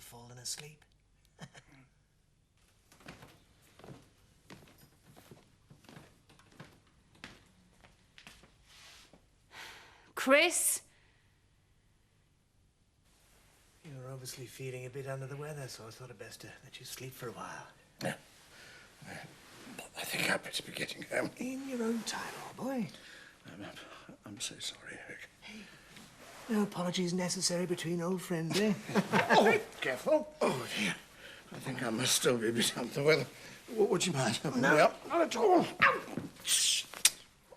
fallen asleep. Chris? You're obviously feeling a bit under the weather, so I thought it best to let you sleep for a while. Yeah. I think I'd better be getting home. In your own time, old boy. I'm so sorry, Eric. Hey, no apologies necessary between old friends, eh? Oh, careful. Oh, dear. I think I must still be a bit under the weather. Would you mind helping me up? Not at all. Shh.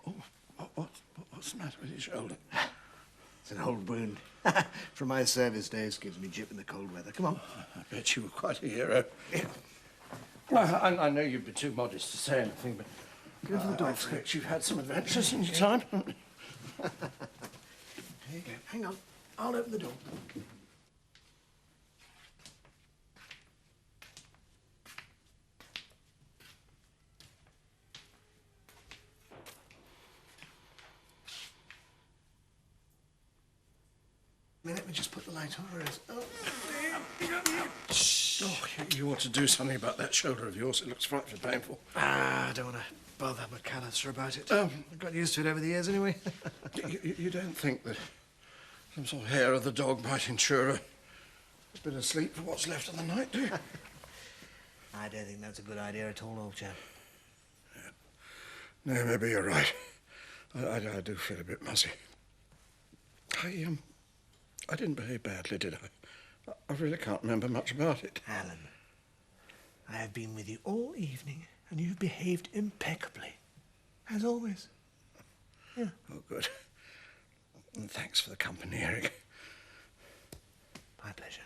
Oh, what's the matter with your shoulder? It's an old wound. From my service days, gives me jip in the cold weather. Come on. I bet you were quite a hero. Yeah. I know you'd be too modest to say anything, but Go for the door. I expect you've had some adventures in your time. There you go. Hang on. I'll open the door. Let me just put the light on. Where is it? Shh. Oh, you ought to do something about that shoulder of yours. It looks frightfully painful. I don't want to bother McAllister about it. I got used to it over the years anyway. You don't think that some sort of hair of the dog might ensure a bit of sleep for what's left of the night, do you? I don't think that's a good idea at all, old chap. No, maybe you're right. I do feel a bit muzzy. I didn't behave badly, did I? I really can't remember much about it. Alan, I have been with you all evening, and you've behaved impeccably, as always. Yeah. Oh, good. And thanks for the company, Eric. My pleasure.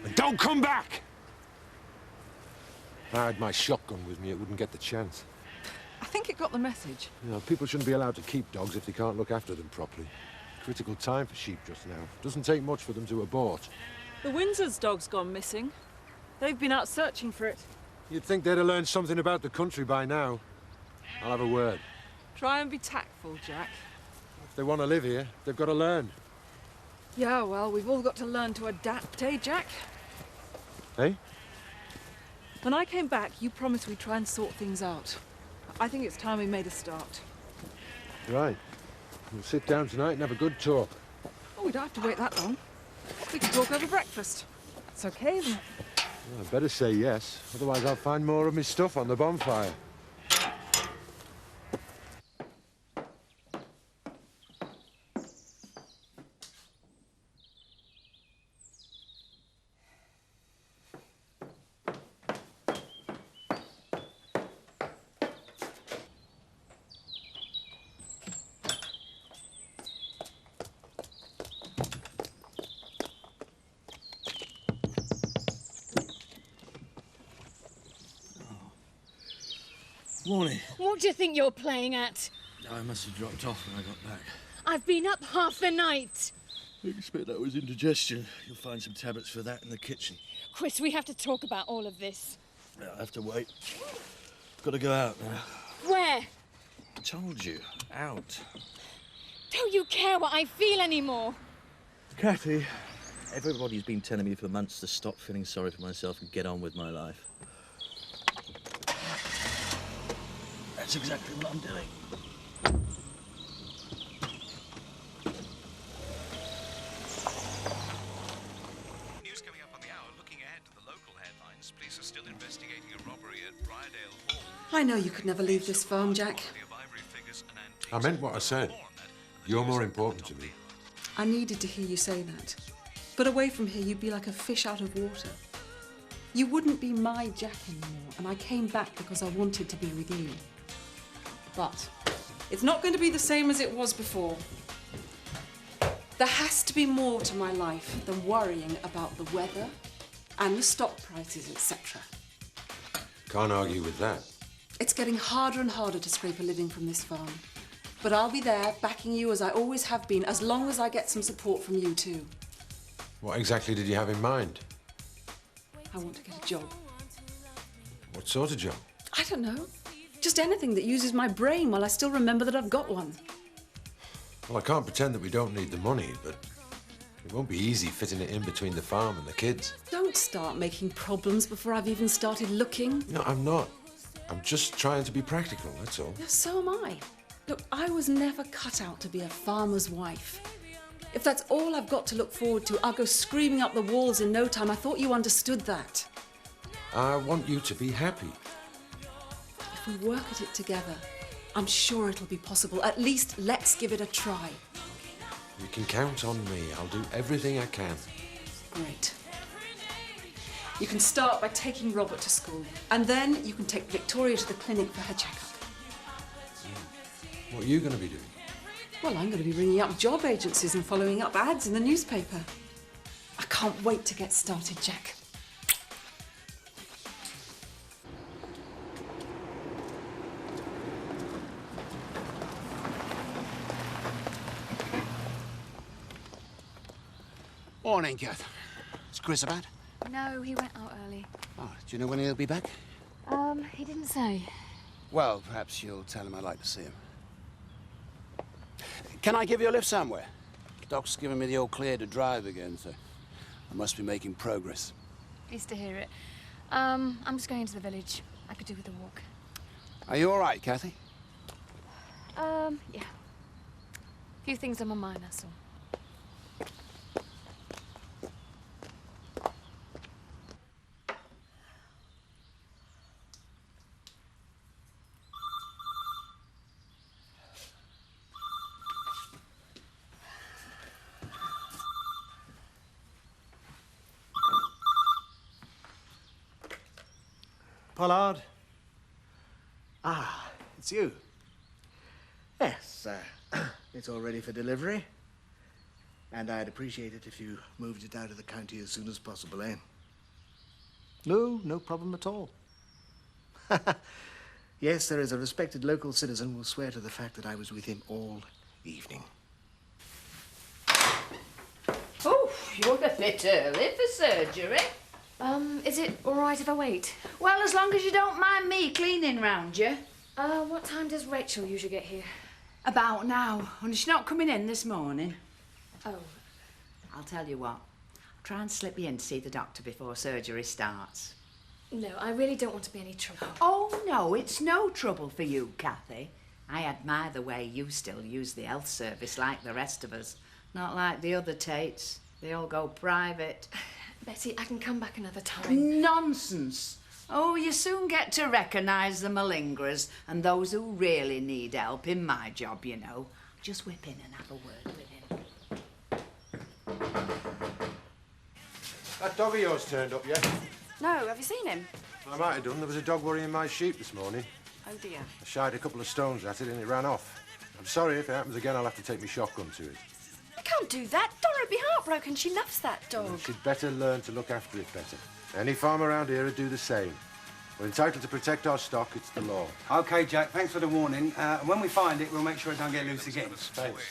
And don't come back! If I had my shotgun with me, it wouldn't get the chance. I think it got the message. You know, people shouldn't be allowed to keep dogs if they can't look after them properly. Critical time for sheep just now. Doesn't take much for them to abort. The Windsor's dog's gone missing. They've been out searching for it. You'd think they'd have learned something about the country by now. I'll have a word. Try and be tactful, Jack. If they want to live here, they've got to learn. Yeah, well, we've all got to learn to adapt, eh, Jack? Hey? When I came back, you promised we'd try and sort things out. I think it's time we made a start. Right. We'll sit down tonight and have a good talk. Oh, we don't have to wait that long. We can talk over breakfast. That's okay, isn't it? Well, I'd better say yes. Otherwise I'll find more of my stuff on the bonfire. Morning. What do you think you're playing at? I must have dropped off when I got back. I've been up half the night. I expect that was indigestion. You'll find some tablets for that in the kitchen. Chris, we have to talk about all of this. Yeah, I have to wait. Got to go out now. Where? I told you. Out. Don't you care what I feel anymore? Kathy, everybody's been telling me for months to stop feeling sorry for myself and get on with my life. That's exactly what I'm doing. News coming up on the hour. Looking ahead to the local headlines, police are still investigating a robbery at Ryedale Hall. I know you could never leave this farm, Jack. I meant what I said. You're more important to me. I needed to hear you say that. But away from here, you'd be like a fish out of water. You wouldn't be my Jack anymore, and I came back because I wanted to be with you. But it's not going to be the same as it was before. There has to be more to my life than worrying about the weather and the stock prices, etc. Can't argue with that. It's getting harder and harder to scrape a living from this farm. But I'll be there, backing you as I always have been, as long as I get some support from you too. What exactly did you have in mind? I want to get a job. What sort of job? I don't know. Just anything that uses my brain while I still remember that I've got one. Well, I can't pretend that we don't need the money, but it won't be easy fitting it in between the farm and the kids. Don't start making problems before I've even started looking. No, I'm not. I'm just trying to be practical, that's all. Yeah, so am I. Look, I was never cut out to be a farmer's wife. If that's all I've got to look forward to, I'll go screaming up the walls in no time. I thought you understood that. I want you to be happy. If we work at it together, I'm sure it'll be possible. At least let's give it a try. You can count on me. I'll do everything I can. Great. You can start by taking Robert to school, and then you can take Victoria to the clinic for her checkup. What are you going to be doing? Well, I'm going to be ringing up job agencies and following up ads in the newspaper. I can't wait to get started, Jack. Morning, Kath. Is Chris about? No, he went out early. Oh, do you know when he'll be back? He didn't say. Well, perhaps you'll tell him I'd like to see him. Can I give you a lift somewhere? Doc's given me the all clear to drive again, so I must be making progress. Pleased to hear it. I'm just going into the village. I could do with a walk. Are you all right, Kathy? Yeah. A few things on my mind, that's all. Pollard. Ah, it's you. Yes, it's all ready for delivery. And I'd appreciate it if you moved it out of the county as soon as possible, eh? No problem at all. Yes, there is a respected local citizen who will swear to the fact that I was with him all evening. Oh, you're a bit early for surgery. Is it all right if I wait? Well, as long as you don't mind me cleaning round you. What time does Rachel usually get here? About now, and she's not coming in this morning. Oh. I'll tell you what. I'll try and slip you in to see the doctor before surgery starts. No, I really don't want to be any trouble. Oh, no, it's no trouble for you, Kathy. I admire the way you still use the health service like the rest of us. Not like the other Tates. They all go private. Betty, I can come back another time. Nonsense. Oh, you soon get to recognise the malingerers and those who really need help in my job, you know. Just whip in and have a word with him. That dog of yours turned up yet? No, have you seen him? I might have done. There was a dog worrying my sheep this morning. Oh, dear. I shied a couple of stones at it and it ran off. I'm sorry, if it happens again, I'll have to take my shotgun to it. You can't do that. Dora would be heartbroken. She loves that dog. Well, she'd better learn to look after it better. Any farm around here would do the same. We're entitled to protect our stock. It's the law. OK, Jack, thanks for the warning. When we find it, we'll make sure it don't get loose again. Thanks.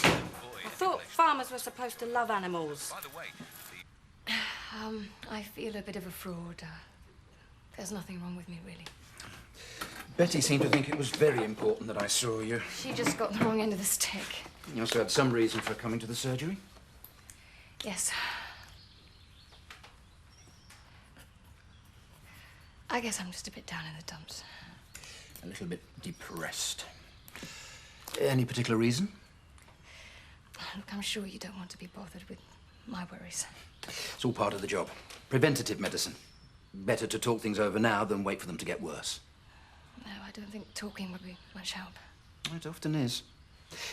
I thought farmers were supposed to love animals. I feel a bit of a fraud. There's nothing wrong with me, really. Betty seemed to think it was very important that I saw you. She just got the wrong end of the stick. You also had some reason for coming to the surgery? Yes. I guess I'm just a bit down in the dumps. A little bit depressed. Any particular reason? Look, I'm sure you don't want to be bothered with my worries. It's all part of the job. Preventative medicine. Better to talk things over now than wait for them to get worse. No, I don't think talking would be much help. It often is.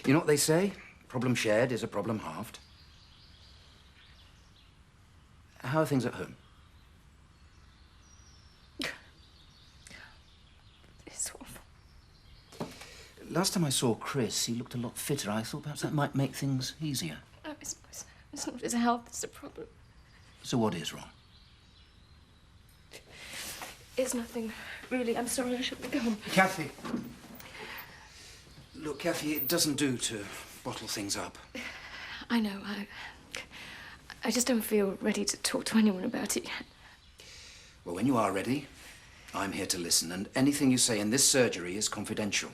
You know what they say? Problem shared is a problem halved. How are things at home? It's awful. Last time I saw Chris, he looked a lot fitter. I thought perhaps that might make things easier. No, it's not his health that's the problem. So what is wrong? It's nothing, really. I'm sorry, I shouldn't have gone. Kathy. Look, Kathy, it doesn't do to bottle things up. I know. I just don't feel ready to talk to anyone about it yet. Well, when you are ready, I'm here to listen, and anything you say in this surgery is confidential.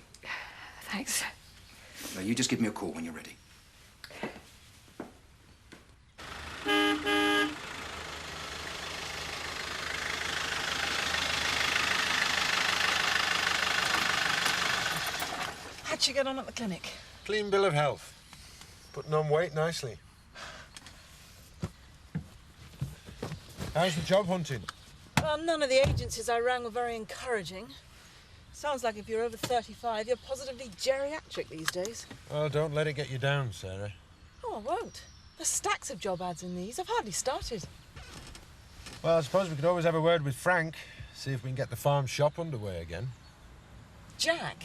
Thanks. Now, you just give me a call when you're ready. How'd you get on at the clinic? Clean bill of health. Putting on weight nicely. How's the job hunting? Well, none of the agencies I rang were very encouraging. Sounds like if you're over 35, you're positively geriatric these days. Well, don't let it get you down, Sarah. Oh, I won't. There's stacks of job ads in these. I've hardly started. Well, I suppose we could always have a word with Frank, see if we can get the farm shop underway again. Jack,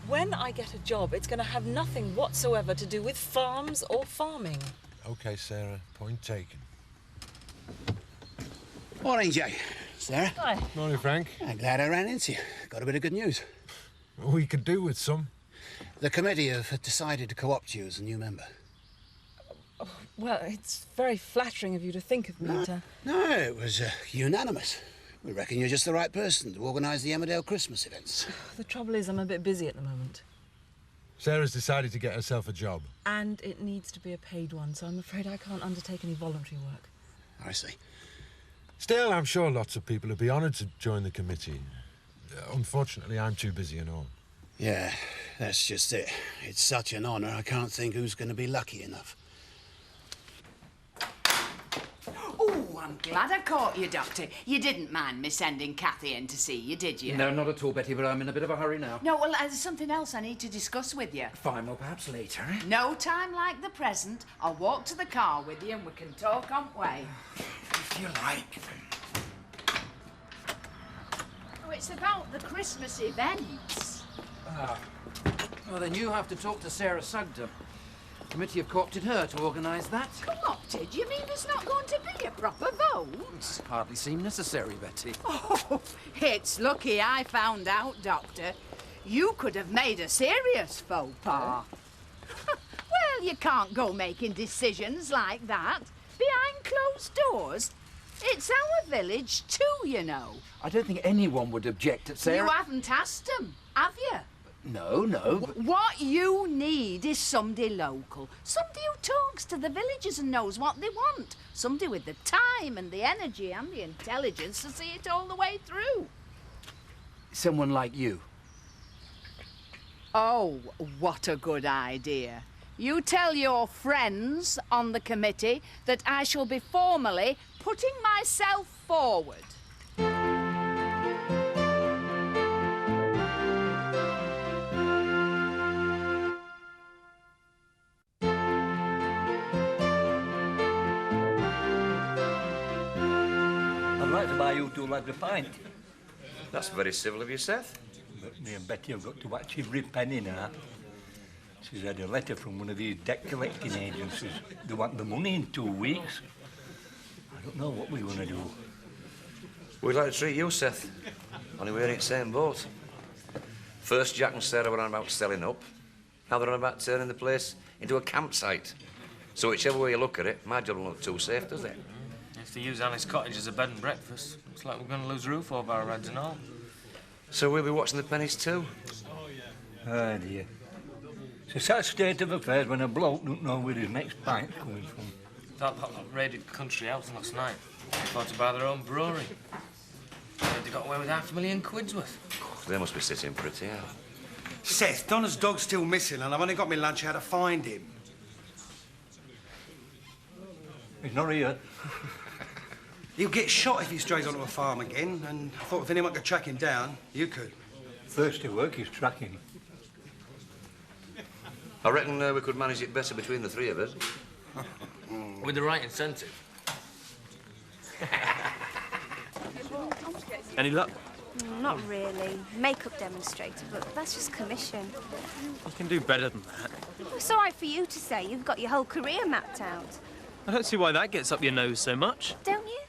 when I get a job, it's going to have nothing whatsoever to do with farms or farming. OK, Sarah. Point taken. Morning, Jay. Sarah. Hi. Morning, Frank. I'm glad I ran into you. Got a bit of good news. We could do with some. The committee have decided to co-opt you as a new member. Oh, well, it's very flattering of you to think of me, No, it was unanimous. We reckon you're just the right person to organise the Emmerdale Christmas events. The trouble is I'm a bit busy at the moment. Sarah's decided to get herself a job. And it needs to be a paid one, so I'm afraid I can't undertake any voluntary work. I see. Still, I'm sure lots of people would be honoured to join the committee. Unfortunately, I'm too busy and all. Yeah, that's just it. It's such an honour, I can't think who's going to be lucky enough. Oh, I'm glad I caught you, Doctor. You didn't mind me sending Kathy in to see you, did you? No, not at all, Betty, but I'm in a bit of a hurry now. No, well, there's something else I need to discuss with you. Fine, well, perhaps later. No time like the present. I'll walk to the car with you and we can talk on way. If you like. Oh, it's about the Christmas events. Ah. Well, then you have to talk to Sarah Sugden. The committee have co-opted her to organise that. Co-opted? You mean there's not going to be a proper vote? It's hardly seemed necessary, Betty. Oh, it's lucky I found out, Doctor. You could have made a serious faux pas. Well, you can't go making decisions like that. Behind closed doors. It's our village too, you know. I don't think anyone would object to Sarah... You haven't asked them, have you? No, but... What you need is somebody local. Somebody who talks to the villagers and knows what they want. Somebody with the time and the energy and the intelligence to see it all the way through. Someone like you. Oh, what a good idea. You tell your friends on the committee that I shall be formally putting myself forward. I'd like to buy you two lads a pint. That's very civil of you, Seth. But me and Betty have got to watch every penny now. She's had a letter from one of these debt collecting agencies. They want the money in 2 weeks. I don't know what we're going to do. We'd like to treat you, Seth. Only we're in the same boat. First, Jack and Sarah were on about selling up. Now they're on about turning the place into a campsite. So whichever way you look at it, my job doesn't look too safe, does it? If they use Alice Cottage as a bed and breakfast, it's like we're going to lose a roof over our heads and all. So we'll be watching the pennies too? Oh, dear. It's a sad state of affairs when a bloke don't know where his next pint's coming from. That raided country house last night. Thought to buy their own brewery. They got away with £500,000 worth. They must be sitting pretty, yeah. Seth, Donna's dog's still missing and I've only got my lunch out to find him. He's not here. He'll get shot if he strays onto a farm again, and I thought if anyone could track him down, you could. Thirsty work is tracking. I reckon we could manage it better between the three of us. With the right incentive. Any luck? Not really. Makeup demonstrator, but that's just commission. You can do better than that. It's all right for you to say. You've got your whole career mapped out. I don't see why that gets up your nose so much. Don't you?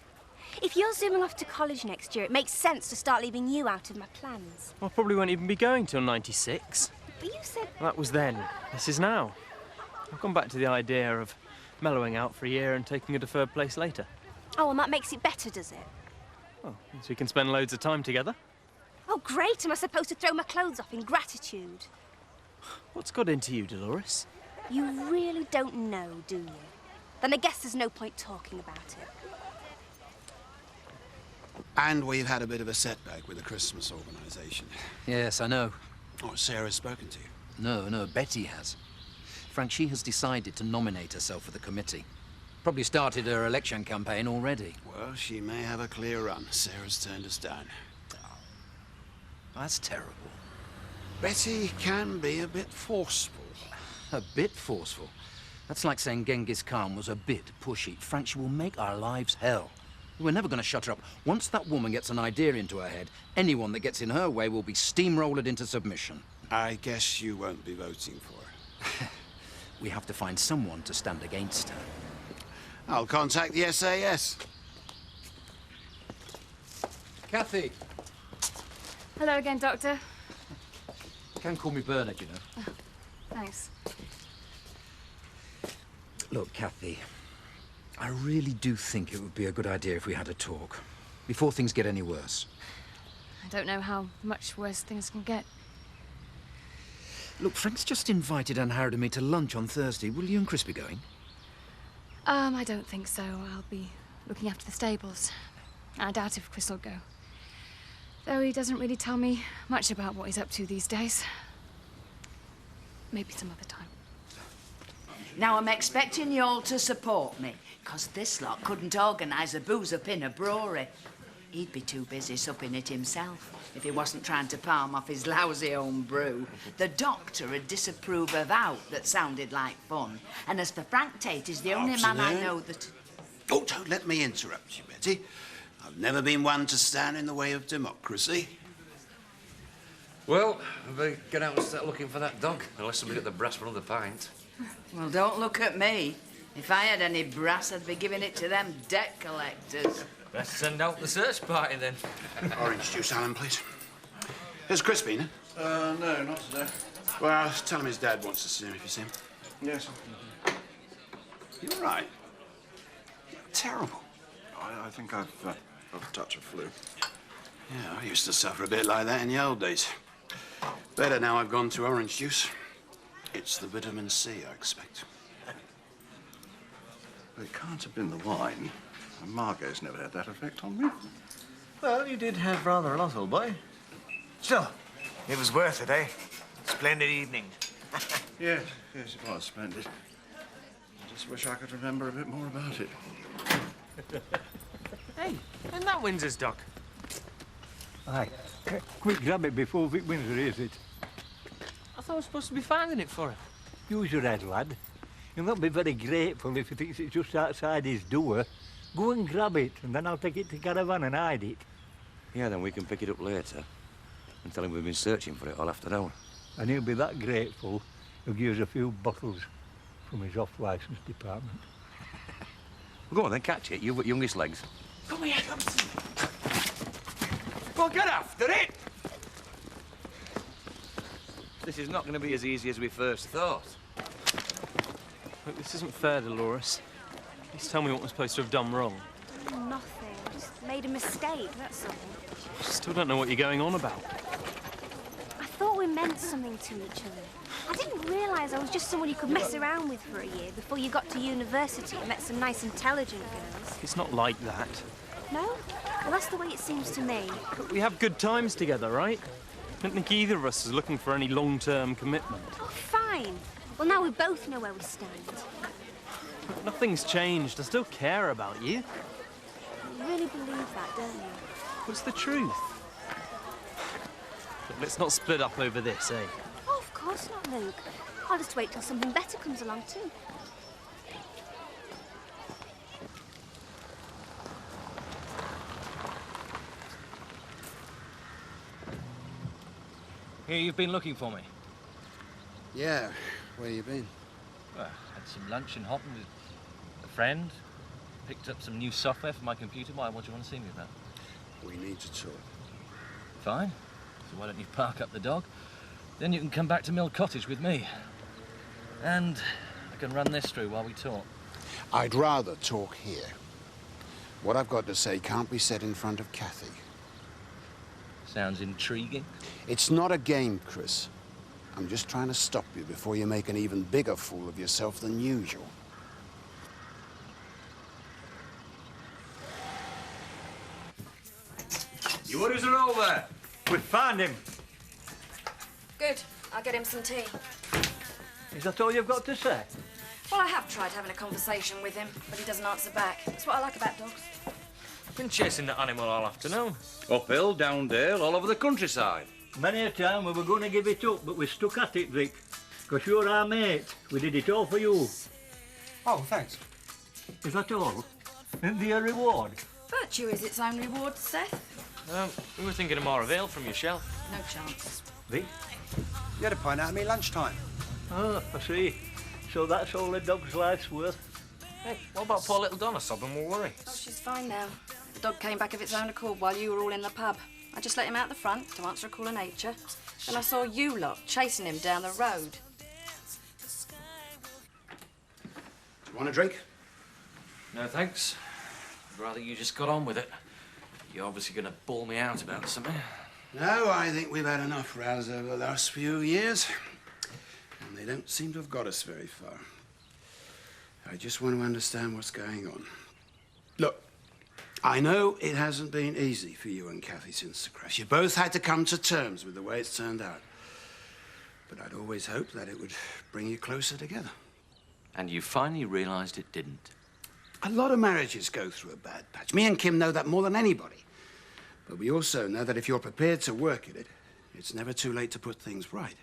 If you're zooming off to college next year, it makes sense to start leaving you out of my plans. I probably won't even be going till 96. But you said... That was then. This is now. I've gone back to the idea of mellowing out for a year and taking a deferred place later. Oh, and that makes it better, does it? Oh, so you can spend loads of time together? Oh, great. Am I supposed to throw my clothes off in gratitude? What's got into you, Dolores? You really don't know, do you? Then I guess there's no point talking about it. And we've had a bit of a setback with the Christmas organisation. Yes, I know. Oh, Sarah's spoken to you? No, Betty has. Frank, she has decided to nominate herself for the committee. Probably started her election campaign already. Well, she may have a clear run. Sarah's turned us down. That's terrible. Betty can be a bit forceful. A bit forceful? That's like saying Genghis Khan was a bit pushy. Frank, she will make our lives hell. We're never going to shut her up. Once that woman gets an idea into her head, anyone that gets in her way will be steamrolled into submission. I guess you won't be voting for her. We have to find someone to stand against her. I'll contact the SAS. Kathy! Hello again, Doctor. You can call me Bernard, you know. Thanks. Look, Kathy, I really do think it would be a good idea if we had a talk, before things get any worse. I don't know how much worse things can get. Look, Frank's just invited Anne Harrod and me to lunch on Thursday. Will you and Chris be going? I don't think so. I'll be looking after the stables. I doubt if Chris will go. Though he doesn't really tell me much about what he's up to these days. Maybe some other time. Now, I'm expecting you all to support me, 'cause this lot couldn't organise a booze-up in a brewery. He'd be too busy supping it himself if he wasn't trying to palm off his lousy home brew. The doctor would disapprove of out that sounded like fun. And as for Frank Tate, he's the only man I know that... Oh, don't let me interrupt you, Betty. I've never been one to stand in the way of democracy. Well, we better get out and start looking for that dog, unless somebody got the brass for another pint. Well, don't look at me. If I had any brass, I'd be giving it to them debt collectors. Best send out the search party, then. Orange juice, Alan, please. Has Chris been in? No, not today. Well, tell him his dad wants to see him if you see him. Yes. You're all right. You're terrible. I think I've got a touch of flu. Yeah, I used to suffer a bit like that in the old days. Better now I've gone to orange juice. It's the vitamin C, I expect. But it can't have been the wine. Margot's never had that effect on me. Well, you did have rather a lot, old boy. Still, it was worth it, eh? Splendid evening. Yes, it was splendid. I just wish I could remember a bit more about it. Hey, and that Windsor's dog. Aye. Quick, grab it before Vic Windsor hears it. I thought I was supposed to be finding it for him. Use your head, lad. He'll not be very grateful if he thinks it's just outside his door. Go and grab it, and then I'll take it to Caravan and hide it. Yeah, then we can pick it up later and tell him we've been searching for it all afternoon. And he'll be that grateful, he'll give us a few bottles from his off-licence department. Go on then, catch it. You've got youngest legs. Come here, come see. Well, get after it! This is not going to be as easy as we first thought. Look, this isn't fair, Dolores. Please tell me what I'm supposed to have done wrong. Nothing. Just made a mistake, that's all. I still don't know what you're going on about. I thought we meant something to each other. I didn't realise I was just someone you could mess around with for a year before you got to university and met some nice, intelligent girls. It's not like that. No? Well, that's the way it seems to me. But we have good times together, right? I don't think either of us is looking for any long-term commitment. Oh, fine. Well, now we both know where we stand. But nothing's changed. I still care about you. You really believe that, don't you? What's the truth? Look, let's not split up over this, eh? Oh, of course not, Luke. I'll just wait till something better comes along, too. Here, you've been looking for me. Yeah, where you been? Well, had some lunch in Houghton with a friend. Picked up some new software for my computer. Why, what do you want to see me about? We need to talk. Fine. So why don't you park up the dog? Then you can come back to Mill Cottage with me. And I can run this through while we talk. I'd rather talk here. What I've got to say can't be said in front of Kathy. Sounds intriguing. It's not a game, Chris. I'm just trying to stop you before you make an even bigger fool of yourself than usual. You orders are over. We found him. Good. I'll get him some tea. Is that all you've got to say? Well, I have tried having a conversation with him, but he doesn't answer back. That's what I like about dogs. Been chasing that animal all afternoon. Uphill, down dale, all over the countryside. Many a time we were going to give it up, but we stuck at it, Vic. Because you're our mate. We did it all for you. Oh, thanks. Is that all? Isn't there a reward? Virtue is its own reward, Seth. We were thinking of more of ale from your shelf. No chance. Vic? You had a pint out of me lunchtime. Oh, I see. So that's all a dog's life's worth. Hey, what about poor little Donna sobbing will worry? Oh, she's fine now. The dog came back of its own accord while you were all in the pub. I just let him out the front to answer a call of nature. Then I saw you lot chasing him down the road. Do you want a drink? No, thanks. I'd rather you just got on with it. You're obviously going to bawl me out about something. No, I think we've had enough rows over the last few years. And they don't seem to have got us very far. I just want to understand what's going on. Look, I know it hasn't been easy for you and Kathy since the crash. You both had to come to terms with the way it's turned out. But I'd always hoped that it would bring you closer together. And you finally realised it didn't. A lot of marriages go through a bad patch. Me and Kim know that more than anybody. But we also know that if you're prepared to work at it, it's never too late to put things right.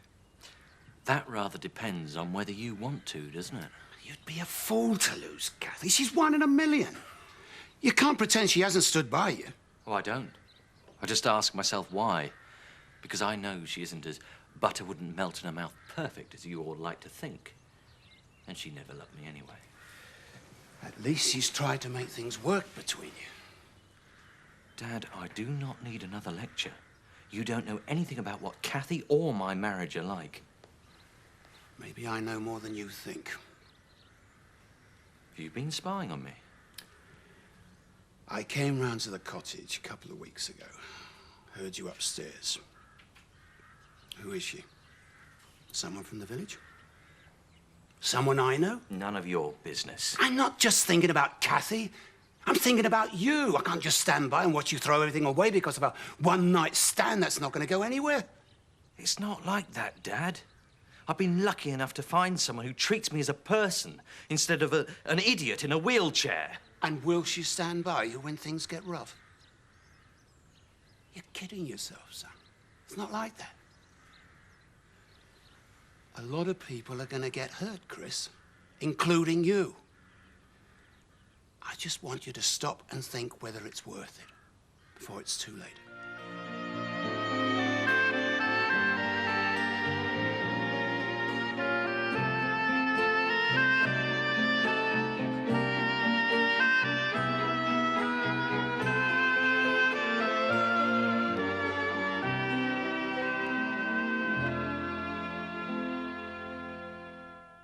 That rather depends on whether you want to, doesn't it? You'd be a fool to lose Kathy. She's 1 in a million. You can't pretend she hasn't stood by you. Oh, I don't. I just ask myself why. Because I know she isn't as butter wouldn't melt in her mouth perfect as you all like to think. And she never loved me anyway. At least she's tried to make things work between you. Dad, I do not need another lecture. You don't know anything about what Kathy or my marriage are like. Maybe I know more than you think. Have you been spying on me? I came round to the cottage a couple of weeks ago. Heard you upstairs. Who is she? Someone from the village? Someone I know? None of your business. I'm not just thinking about Kathy. I'm thinking about you. I can't just stand by and watch you throw everything away because of a one-night stand that's not going to go anywhere. It's not like that, Dad. I've been lucky enough to find someone who treats me as a person instead of an idiot in a wheelchair. And will she stand by you when things get rough? You're kidding yourself, son. It's not like that. A lot of people are going to get hurt, Chris, including you. I just want you to stop and think whether it's worth it before it's too late.